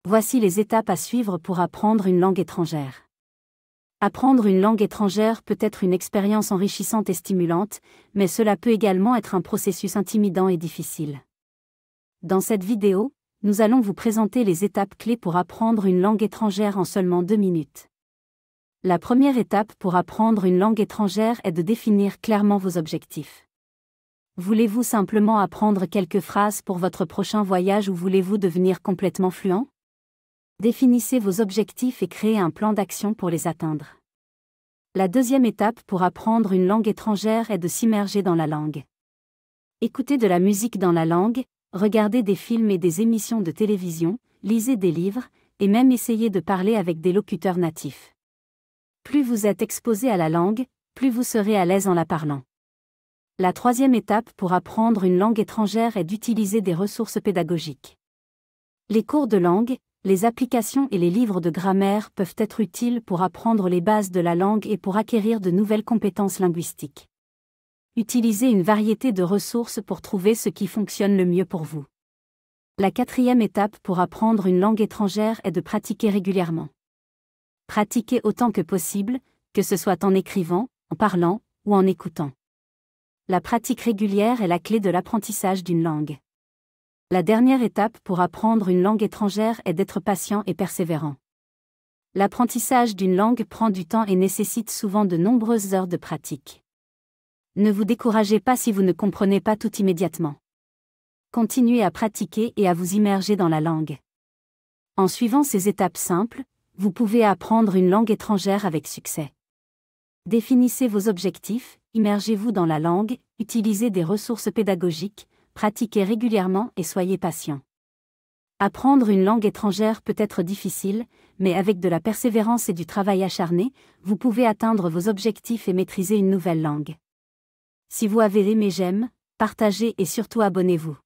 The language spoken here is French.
Voici les étapes à suivre pour apprendre une langue étrangère. Apprendre une langue étrangère peut être une expérience enrichissante et stimulante, mais cela peut également être un processus intimidant et difficile. Dans cette vidéo, nous allons vous présenter les étapes clés pour apprendre une langue étrangère en seulement 2 minutes. La première étape pour apprendre une langue étrangère est de définir clairement vos objectifs. Voulez-vous simplement apprendre quelques phrases pour votre prochain voyage ou voulez-vous devenir complètement fluent? Définissez vos objectifs et créez un plan d'action pour les atteindre. La deuxième étape pour apprendre une langue étrangère est de s'immerger dans la langue. Écoutez de la musique dans la langue, regardez des films et des émissions de télévision, lisez des livres, et même essayez de parler avec des locuteurs natifs. Plus vous êtes exposé à la langue, plus vous serez à l'aise en la parlant. La troisième étape pour apprendre une langue étrangère est d'utiliser des ressources pédagogiques. Les cours de langue, les applications et les livres de grammaire peuvent être utiles pour apprendre les bases de la langue et pour acquérir de nouvelles compétences linguistiques. Utilisez une variété de ressources pour trouver ce qui fonctionne le mieux pour vous. La quatrième étape pour apprendre une langue étrangère est de pratiquer régulièrement. Pratiquez autant que possible, que ce soit en écrivant, en parlant ou en écoutant. La pratique régulière est la clé de l'apprentissage d'une langue. La dernière étape pour apprendre une langue étrangère est d'être patient et persévérant. L'apprentissage d'une langue prend du temps et nécessite souvent de nombreuses heures de pratique. Ne vous découragez pas si vous ne comprenez pas tout immédiatement. Continuez à pratiquer et à vous immerger dans la langue. En suivant ces étapes simples, vous pouvez apprendre une langue étrangère avec succès. Définissez vos objectifs, immergez-vous dans la langue, utilisez des ressources pédagogiques, pratiquez régulièrement et soyez patient. Apprendre une langue étrangère peut être difficile, mais avec de la persévérance et du travail acharné, vous pouvez atteindre vos objectifs et maîtriser une nouvelle langue. Si vous avez aimé, j'aime, partagez et surtout abonnez-vous.